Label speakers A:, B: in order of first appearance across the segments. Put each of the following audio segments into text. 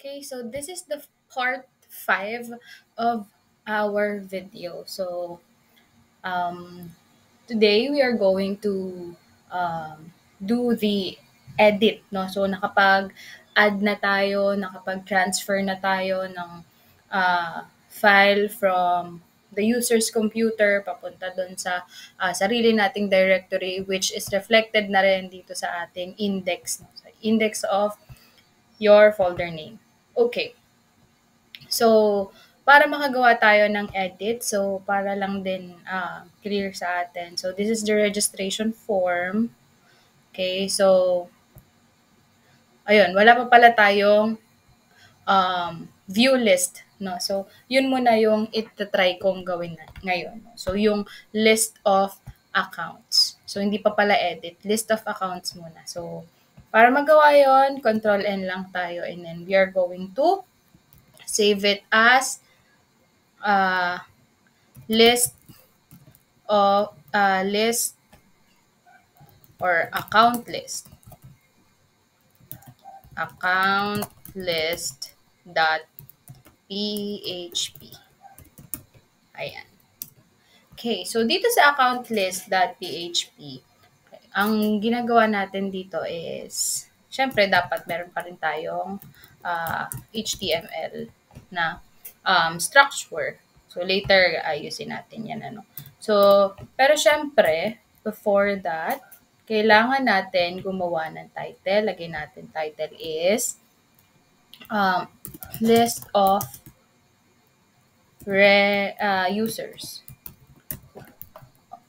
A: Okay, so this is the part 5 of our video. So um, today we are going to do the edit, no? So nakapag-add na tayo, nakapag-transfer na tayo ng file from the user's computer papunta doon sa sarili nating directory, which is reflected na rin dito sa ating index, no? So, index of your folder name. Okay. So, para makagawa tayo ng edit, so para lang din clear sa atin. So, this is the registration form. Okay, so, ayun, wala pa pala tayong view list. No? So, yun muna yung itatry kong gawin ngayon. So, yung list of accounts. So, hindi pa pala edit. List of accounts muna. So, para magawa yon, Control N lang tayo and then we are going to save it as uh, list of list or account list dot php. Ayan. Okay, so dito sa account list dot php, ang ginagawa natin dito is, syempre dapat meron pa rin tayong HTML na structure. So later ayusin natin yan ano. So, pero syempre, before that, kailangan natin gumawa ng title. Lagay natin title is list of users.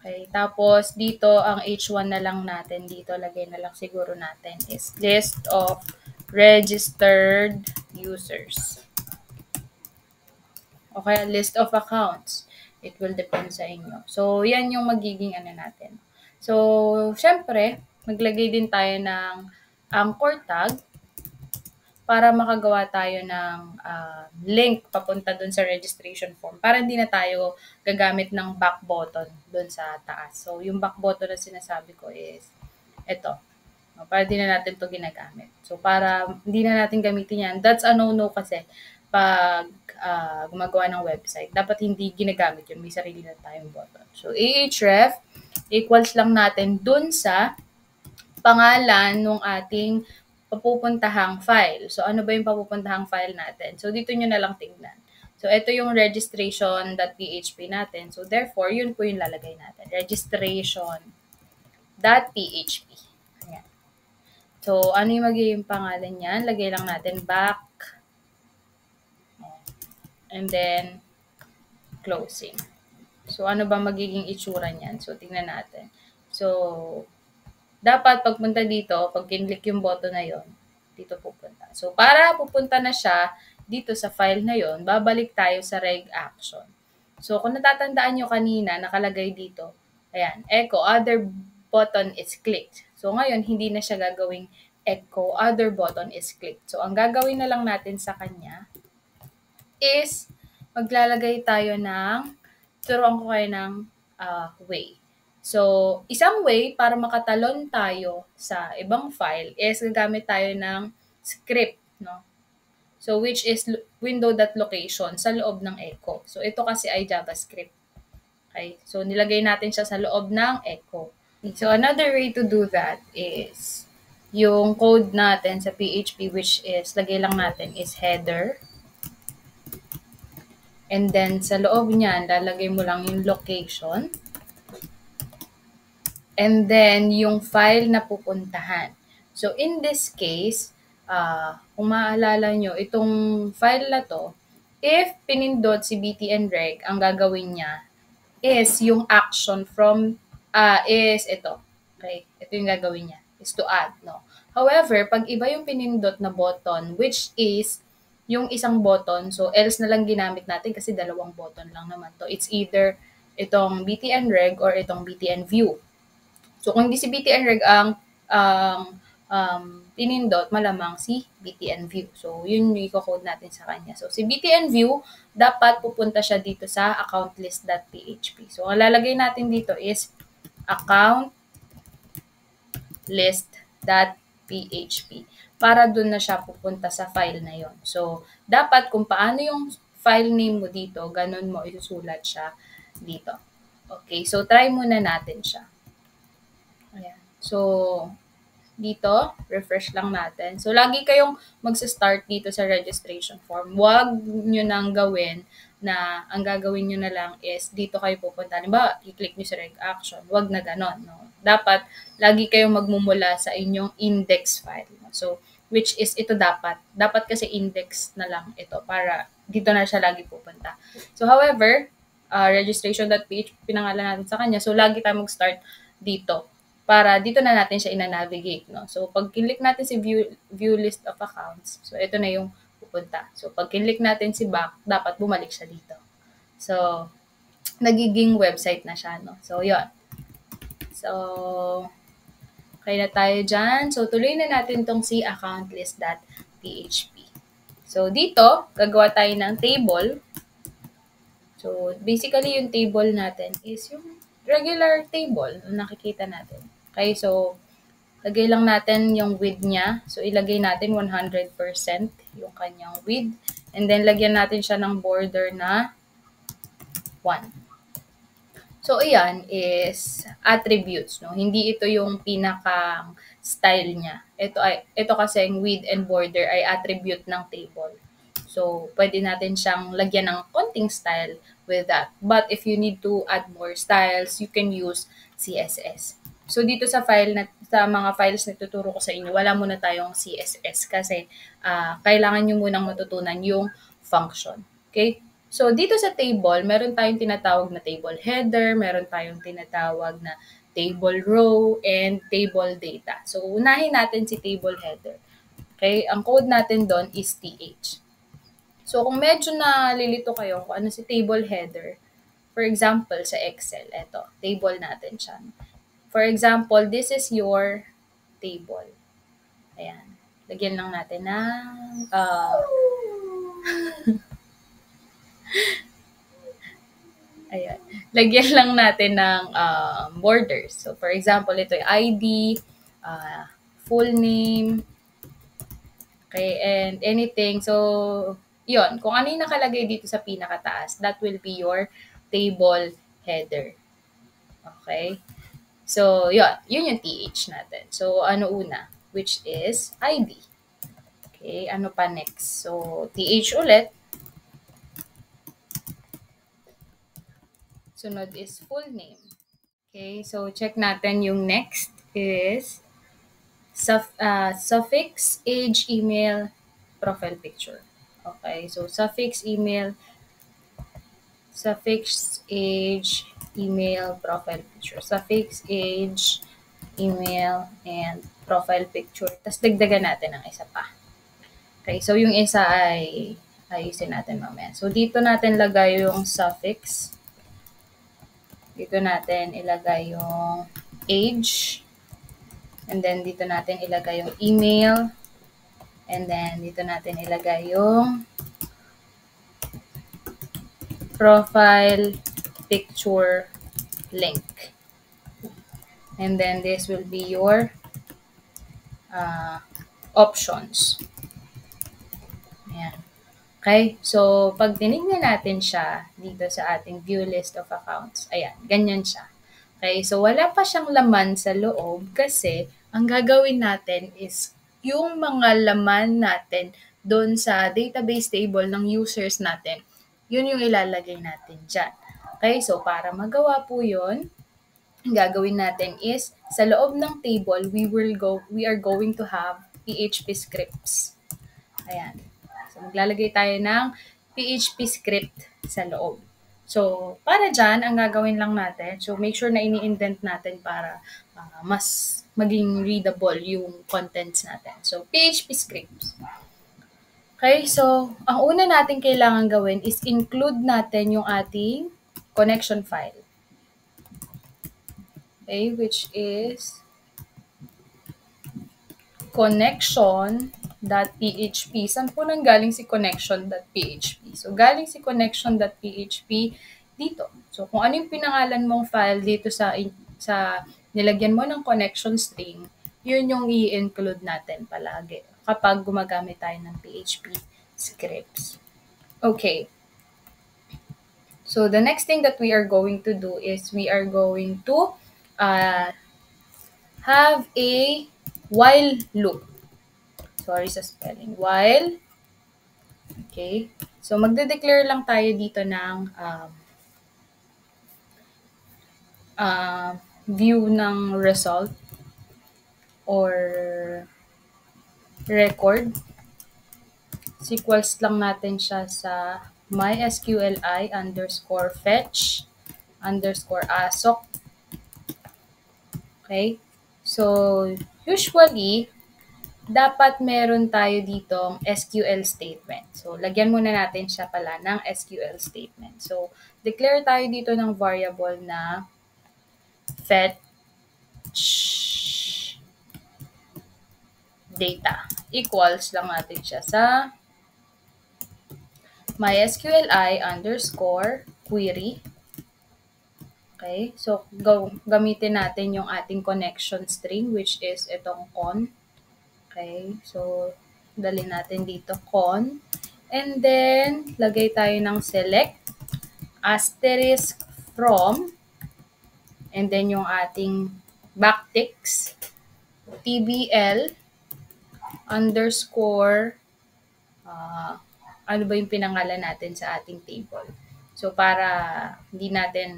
A: Okay, tapos dito ang H1 na lang natin, dito lagay na lang siguro natin is list of registered users. Okay, list of accounts. It will depend sa inyo. So, yan yung magiging ano natin. So, syempre, maglagay din tayo ng anchor tag para makagawa tayo ng link papunta dun sa registration form para hindi na tayo gagamit ng back button dun sa taas. So, yung back button na sinasabi ko is ito. Para hindi na natin to ginagamit. So, para hindi na natin gamitin yan, that's a no-no kasi pag gumagawa ng website. Dapat hindi ginagamit yun. May sarili na tayong button. So, ahref equals lang natin dun sa pangalan ng ating papupuntahang file. So, ano ba yung papupuntahang file natin? So, dito nyo na lang tignan. So, ito yung registration.php natin. So, therefore, yun po yung lalagay natin. Registration.php. Ayan. So, ano yung magiging pangalan niyan? Lagay lang natin back. And then, closing. So, ano ba magiging itsura niyan? So, tingnan natin. So, dapat pagpunta dito, pag kinlik yung button na yon, dito pupunta. So, para pupunta na siya dito sa file na yon, babalik tayo sa reg action. So, kung natatandaan nyo kanina, nakalagay dito, ayan, echo, other button is clicked. So, ngayon, hindi na siya gagawing echo, other button is clicked. So, ang gagawin na lang natin sa kanya is maglalagay tayo ng, turuan ko kayo ng way. So, isang way para makatalon tayo sa ibang file is gagamit tayo ng script, no? So, which is window.location sa loob ng echo. So, ito kasi ay JavaScript. Okay? So, nilagay natin siya sa loob ng echo. So, another way to do that is yung code natin sa PHP, which is, lagay lang natin is header. And then, sa loob niyan, lalagay mo lang yung location. And then, yung file na pupuntahan. So, in this case, kung maaalala nyo, itong file na to, if pinindot si btnreg, ang gagawin niya is yung action from, is ito. Okay? Ito yung gagawin niya, is to add, no? However, pag iba yung pinindot na button, which is yung isang button, so else na lang ginamit natin kasi dalawang button lang naman to. It's either itong btnreg or itong btnview. So, kung hindi si btnreg ang pinindot, malamang si btnview. So, yun yung i-code natin sa kanya. So, si btnview, dapat pupunta siya dito sa account list.php. So, ang lalagay natin dito is account list.php para dun na siya pupunta sa file na yon. So, dapat kung paano yung file name mo dito, ganun mo isusulat siya dito. Okay, so try muna natin siya. Ayan. So, dito, refresh lang natin. So, lagi kayong magsa-start dito sa registration form. Huwag nyo nang gawin na ang gagawin nyo na lang is dito kayo pupunta. Halimbawa, i-click nyo sa reg action. Huwag na ganon. No? Dapat, lagi kayong magmumula sa inyong index file. No? So, which is ito dapat. Dapat kasi index na lang ito para dito na siya lagi pupunta. So, however, registration.php pinangalan natin sa kanya. So, lagi tayo mag-start dito para dito na natin siya ina-navigate, no? So, pag kinlik natin si view list of accounts, so ito na yung pupunta. So, pag kinlik natin si back, dapat bumalik siya dito. So, nagiging website na siya, no? So, yon. So, okay na tayo dyan. So, tuloy na natin tong si accountlist.php. So, dito, gagawa tayo ng table. So, basically, yung table natin is yung regular table na nakikita natin. Okay, so, lagay lang natin yung width niya. So, ilagay natin 100% yung kanyang width. And then, lagyan natin siya ng border na 1. So, ayan is attributes, no? Hindi ito yung pinaka-style niya. Ito kasi yung width and border ay attribute ng table. So, pwede natin siyang lagyan ng konting style with that. But if you need to add more styles, you can use CSS. So, dito sa mga files na tuturo ko sa inyo, wala muna tayong CSS kasi kailangan nyo munang matutunan yung function. Okay? So, dito sa table, meron tayong tinatawag na table header, meron tayong tinatawag na table row, and table data. So, unahin natin si table header. Okay? Ang code natin doon is TH. So, kung medyo nalilito kayo kung ano si table header, for example, sa Excel, eto, table natin siya. For example, this is your table. Ayan. Lagyan lang natin ng ayan. Lagyan lang natin ng borders. So, for example, ito yung ID, full name, okay, and anything. So, yon, kung ano yung nakalagay dito sa pinakataas, that will be your table header. Okay? So, yun yung TH natin. So, ano una? Which is ID. Okay, ano pa next? So, TH ulit. Sunod is full name. Okay, so check natin yung next is suffix, age, email, profile picture. Okay, so suffix, age, email, profile picture. Suffix, age, email, and profile picture. Tapos dagdagan natin ng isa pa. Okay, so yung isa ay ayusin natin mamaya. So dito natin lagay yung suffix. Dito natin ilagay yung age. And then dito natin ilagay yung email. And then dito natin ilagay yung profile picture link. And then this will be your options. Ayan. Okay? So, pag tinignan natin siya dito sa ating view list of accounts, ayan, ganyan siya. Okay? So, wala pa siyang laman sa loob kasi ang gagawin natin is yung mga laman natin doon sa database table ng users natin, yun yung ilalagay natin dyan. Okay? So, para magawa po yun, ang gagawin natin is sa loob ng table, we are going to have PHP scripts. Ayan. So, maglalagay tayo ng PHP script sa loob. So, para dyan, ang gagawin lang natin, so make sure na ini-indent natin para mas maging readable yung contents natin. So, PHP scripts. Okay, so, ang una natin kailangan gawin is include natin yung ating connection file. Okay, which is connection.php. Saan po nanggaling si connection.php? So, galing si connection.php dito. So, kung ano yung pinangalan mong file dito sa nilagyan mo ng connection string, yun yung i-include natin palagi. kapag gumagamit tayo ng PHP scripts. Okay. So the next thing that we are going to do is we are going to have a while loop. Sorry sa spelling. While. Okay. So magde-declare lang tayo dito ng view ng result or record. Equals lang natin siya sa mysqli underscore fetch underscore asok. Okay? So, usually, dapat meron tayo ditong SQL statement. So, lagyan muna natin siya pala ng SQL statement. So, declare tayo dito ng variable na fetch data. Equals lang natin siya sa mysqli underscore query. Okay, so gamitin natin yung ating connection string which is itong con. Okay, so dalhin natin dito con. And then, lagay tayo ng select asterisk from and then yung ating backticks tbl underscore ano ba yung pinangalan natin sa ating table. So, para hindi natin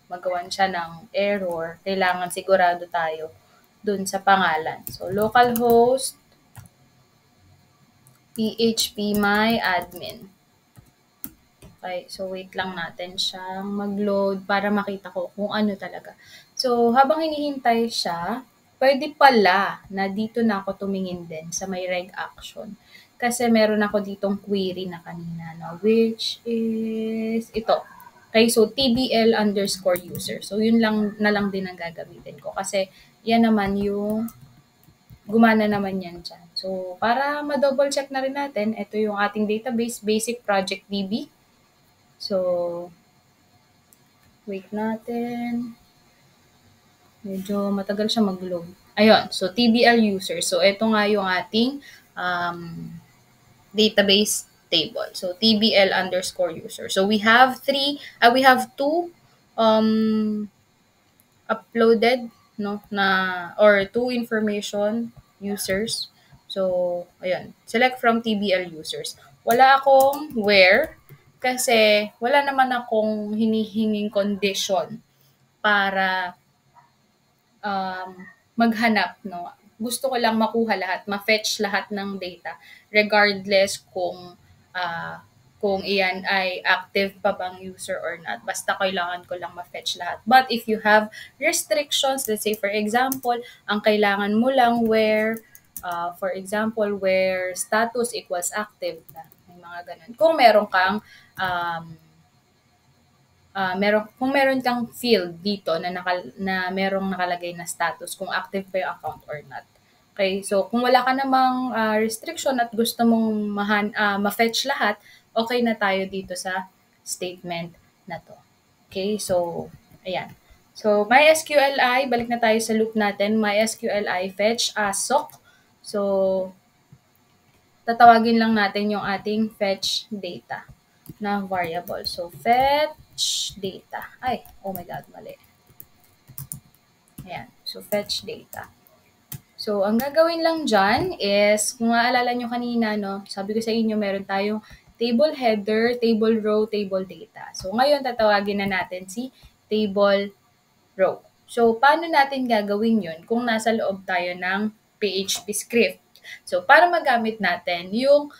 A: magawan siya ng error, kailangan sigurado tayo dun sa pangalan. So, localhost php my admin. Okay, so wait lang natin siyang mag-load para makita ko kung ano talaga. So, habang hinihintay siya, pwede pala na dito na ako tumingin din sa may reg action. Kasi meron ako ditong query na kanina, no? Which is ito. Okay, so tbl underscore user. So, yun lang na lang din ang gagamitin ko. Kasi, yan naman yung gumana naman yan dyan. So, para ma-double check na rin natin, ito yung ating database, basic project DB. So, wait natin. Medyo matagal siya mag-load. Ayun, so tbl user. So, ito nga yung ating database table. So, tbl underscore user. So, we have two uploaded, no, or two information users. So, ayun. Select from tbl users. Wala akong where kasi wala naman akong hinihinging condition para maghanap, no. Gusto ko lang makuha lahat, ma-fetch lahat ng data regardless kung iyan ay active pa bang user or not. Basta kailangan ko lang ma-fetch lahat. But if you have restrictions, let's say for example, ang kailangan mo lang where for example, where status equals active na. May mga ganun. Kung meron kang kung meron kang field dito na merong nakalagay na status kung active pa yung account or not. Okay, so kung wala ka namang restriction at gusto mong ma-fetch lahat, okay na tayo dito sa statement na to. Okay, so ayan. So mysqli, balik na tayo sa loop natin, mysqli fetch asok. So tatawagin lang natin yung ating fetch data na variable. So fetch data. Ay, oh my god, mali. Ayan. So fetch data. So, ang gagawin lang dyan is, kung maalala nyo kanina, no, sabi ko sa inyo, meron tayong table header, table row, table data. So, ngayon, tatawagin na natin si table row. So, paano natin gagawin yun kung nasa loob tayo ng PHP script? So, para magamit natin yung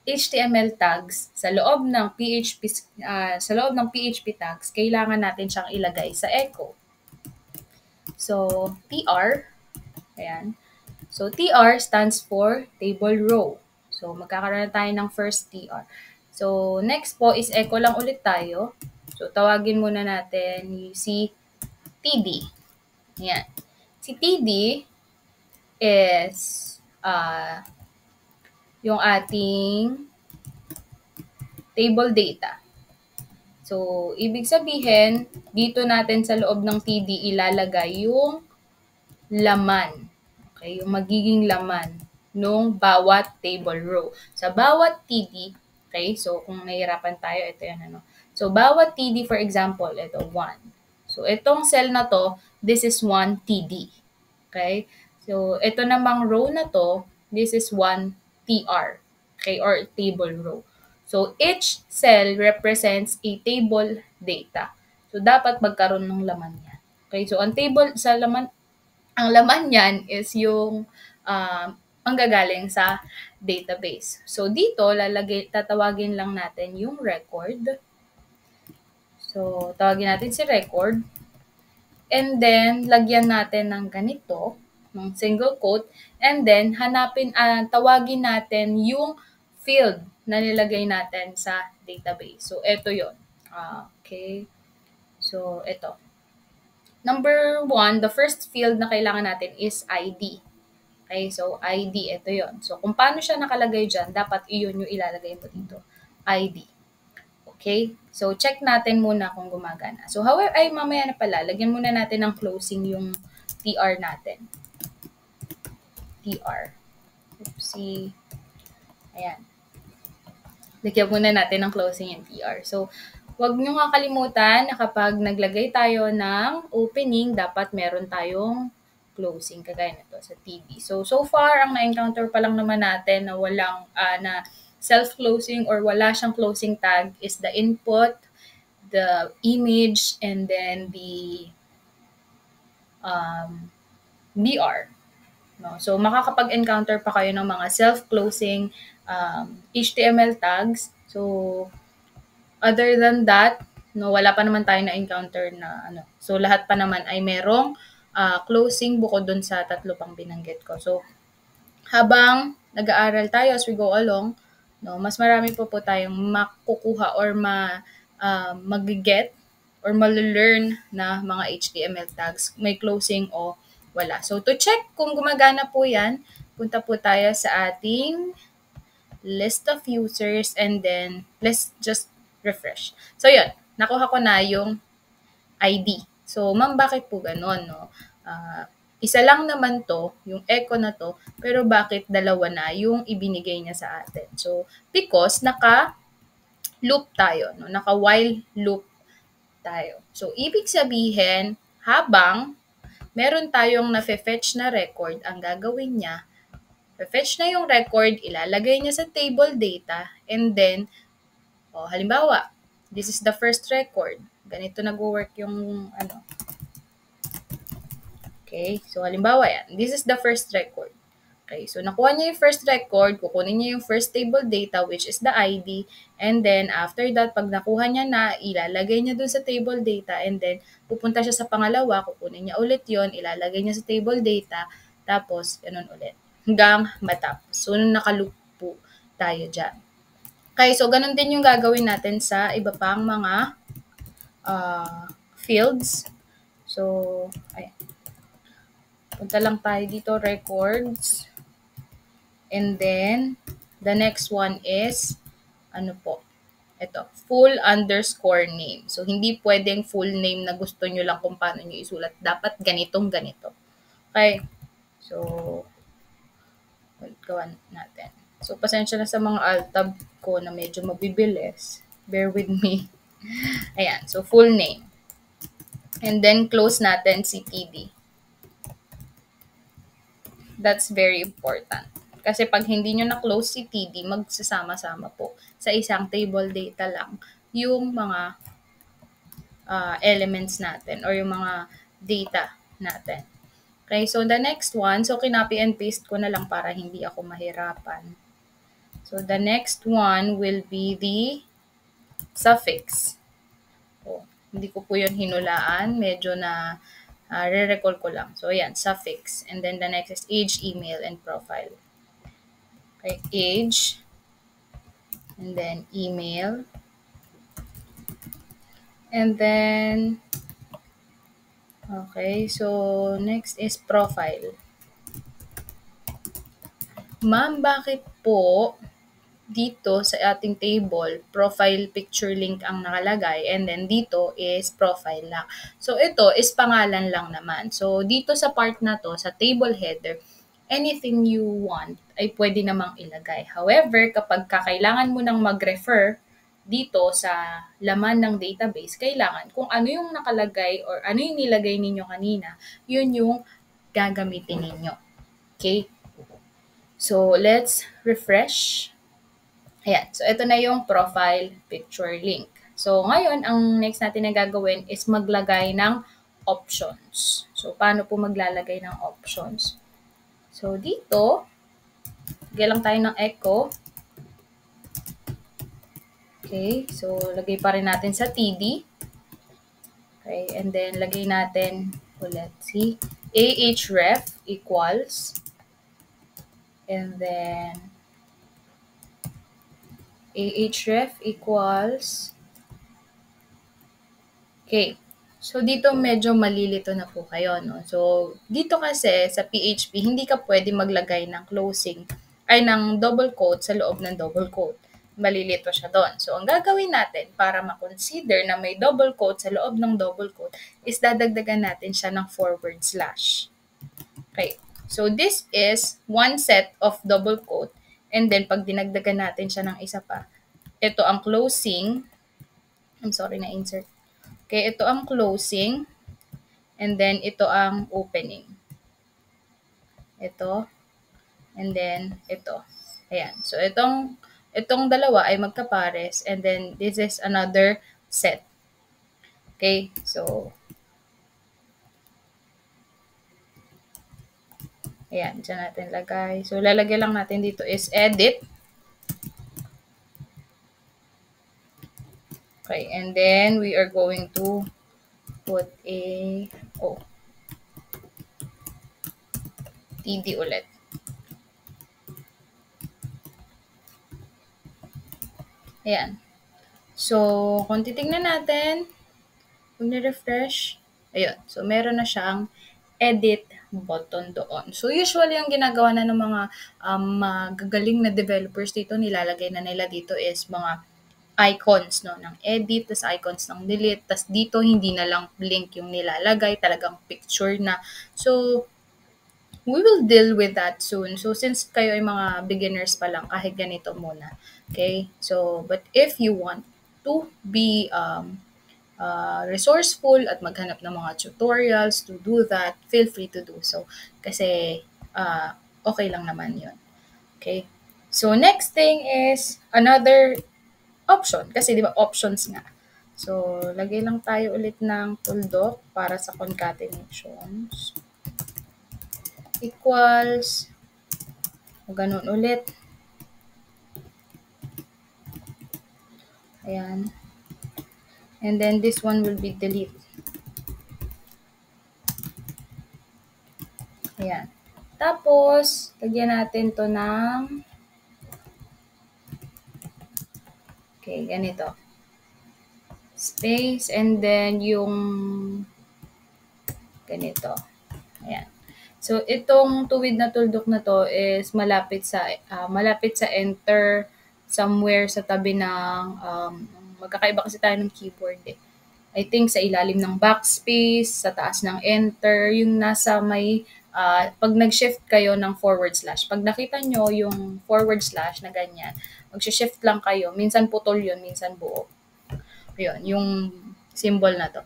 A: HTML tags sa loob ng PHP tags, kailangan natin siyang ilagay sa echo. So, tr, ayan. So, tr stands for table row. So, magkakaroon tayo ng first tr. So, next po is echo lang ulit tayo. So, tawagin muna natin si td. Ayan. Si td is yung ating table data. So, ibig sabihin, dito natin sa loob ng td ilalagay yung laman. Okay, yung magiging laman nung bawat table row. Sa bawat TD, okay, so kung nahihirapan tayo, ito yan ano. So, bawat TD, for example, ito, 1. So, itong cell na to, this is 1 TD. Okay? So, ito namang row na to, this is 1 TR. Okay? Or table row. So, each cell represents a table data. So, dapat magkaroon ng laman yan. Okay? So, ang laman niyan is yung ang gagaling sa database. So, dito, tatawagin lang natin yung record. So, tawagin natin si record. And then, lagyan natin ng ganito, ng single quote. And then, tawagin natin yung field na nilagay natin sa database. So, ito yon. Okay. So, ito. Number 1, the first field na kailangan natin is ID. Okay, so ID, ito yon. So, kung paano siya nakalagay dyan, dapat iyon yung ilalagay mo dito. ID. Okay? So, check natin muna kung gumagana. So, however, mamaya na pala, lagyan muna natin ng closing yung TR natin. TR. Oopsie. Ayan. Lagyan muna natin ng closing yung TR. So, huwag nyo nga kalimutan na kapag naglagay tayo ng opening, dapat meron tayong closing, kagaya nito sa TV. So far, ang na-encounter pa lang naman natin na walang, na self-closing or wala siyang closing tag is the input, the image, and then the BR. No? So, makakapag-encounter pa kayo ng mga self-closing HTML tags. So, other than that, no, wala pa naman tayo na-encounter na ano. So, lahat pa naman ay merong closing bukod dun sa 3 pang binanggit ko. So, habang nag-aaral tayo as we go along, no, mas marami po tayong makukuha or mag-get or mal-learn na mga HTML tags, may closing o wala. So, to check kung gumagana po yan, punta po tayo sa ating list of users and then let's just refresh. So, yun. Nakuha ko na yung ID. So, ma'am, bakit po ganun, no? Isa lang naman to, yung echo na to, pero bakit dalawa na yung ibinigay niya sa atin? So, because naka-loop tayo, no? Naka-while loop tayo. So, ibig sabihin, habang meron tayong na-fetch na record, ang gagawin niya, fetch na yung record, ilalagay niya sa table data, and then, halimbawa, this is the first record. Ganito nag-work yung ano. Okay, so halimbawa yan. This is the first record. Okay, so nakuha niya yung first record, kukunin niya yung first table data which is the ID, and then after that, pag nakuha niya na, ilalagay niya dun sa table data, and then pupunta siya sa pangalawa, kukunin niya ulit yon, ilalagay niya sa table data, tapos ganun ulit. Hanggang matapos. So, naka-loop po tayo dyan. Okay, so ganun din yung gagawin natin sa iba pang mga fields. So, ayan. Punta lang tayo dito, records. And then, the next one is, ito, full underscore name. So, hindi pwedeng full name na gusto nyo lang kung paano nyo isulat. Dapat ganitong ganito. Okay. So, gawan natin. So, pasensya na sa mga alt-tab ko na medyo mabibilis. Bear with me. Ayan. So, full name. And then, close natin si TD. That's very important. Kasi pag hindi nyo na-close si TD, magsasama-sama po sa isang table data lang yung mga elements natin or yung mga data natin. Okay, so the next one, so kinopy and paste ko na lang para hindi ako mahirapan. So the next one will be the suffix. Hindi ko po yun hinulaan, medyo na re-recall ko lang. So, yan, suffix. And then the next is age, email, and profile. Okay, age, and then email, and then, okay, so next is profile. Ma'am, bakit po dito sa ating table, profile picture link ang nakalagay, and then dito is profile lang. So, ito is pangalan lang naman. So, dito sa part na to, sa table header, anything you want ay pwede namang ilagay. However, kapag kakailangan mo nang mag-refer dito sa laman ng database, kailangan kung ano yung nakalagay or ano yung nilagay ninyo kanina, yun yung gagamitin ninyo. Okay? So, let's refresh. Ayan. So, ito na yung profile picture link. So, ngayon, ang next natin na gagawin is maglagay ng options. So, paano po maglalagay ng options? So, dito, lagay lang tayo ng echo. Okay. So, lagay pa rin natin sa TD. Okay. And then, lagay natin ulit si ahref equals. And then, ahref equals. Okay. So, dito medyo malilito na po kayo, no? So, dito kasi sa PHP, hindi ka pwede maglagay ng closing ay ng double quote sa loob ng double quote. Malilito siya doon. So, ang gagawin natin para ma-consider na may double quote sa loob ng double quote is dadagdagan natin siya ng forward slash. Okay. So, this is one set of double quote. And then, pag dinagdagan natin siya ng isa pa, ito ang closing. I'm sorry, na-insert. Okay, ito ang closing. And then, ito ang opening. Ito. And then, ito. Ayan. So, itong dalawa ay magkapares. And then, this is another set. Okay, so, ayan, dyan natin lagay. So, lalagay lang natin dito is edit. Okay, and then we are going to put a TD ulit. Ayan. So, kung titignan natin, kung ni-refresh, ayun. So, meron na siyang edit button doon. So, usually, yung ginagawa na ng mga magagaling na developers dito, nilalagay na nila dito is mga icons, no, ng edit, tas icons ng delete, tas dito hindi na lang link yung nilalagay, talagang picture na. So, we will deal with that soon. So, since kayo ay mga beginners pa lang, kahit ganito muna. Okay? So, but if you want to be resourceful at maghanap ng mga tutorials to do that, feel free to do so. Kasi, okay lang naman yun. Okay? So, next thing is another option. Kasi di ba options nga. So, lagay lang tayo ulit ng tuldok para sa concatenations. Equals. Ganun ulit. Ayan. And then this one will be delete. Ayan. Tapos, lagyan natin to ng okay, ganito. Space and then yung ganito. Ayan. So, itong tuwid na tuldok na to is malapit sa enter somewhere sa tabi ng magkakaiba kasi tayo ng keyboard eh. I think sa ilalim ng backspace, sa taas ng enter, yung nasa may pag nag-shift kayo ng forward slash. Pag nakita nyo yung forward slash na ganyan, mag-shift lang kayo. Minsan putol yun, minsan buo. Yun, yung symbol na to.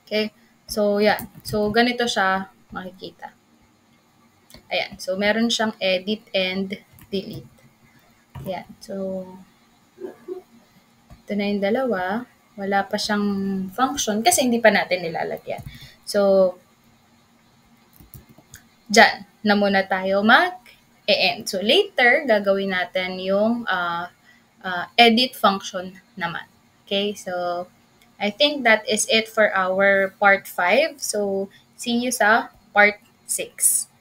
A: Okay? So, yan. So, ganito siya makikita. Ayan. So, meron siyang edit and delete. Ayan. So, ito na yung dalawa. Wala pa siyang function kasi hindi pa natin nilalagyan. So, dyan na muna tayo mag-e-end. So, later, gagawin natin yung edit function naman. Okay? So, I think that is it for our part 5. So, see you sa part 6.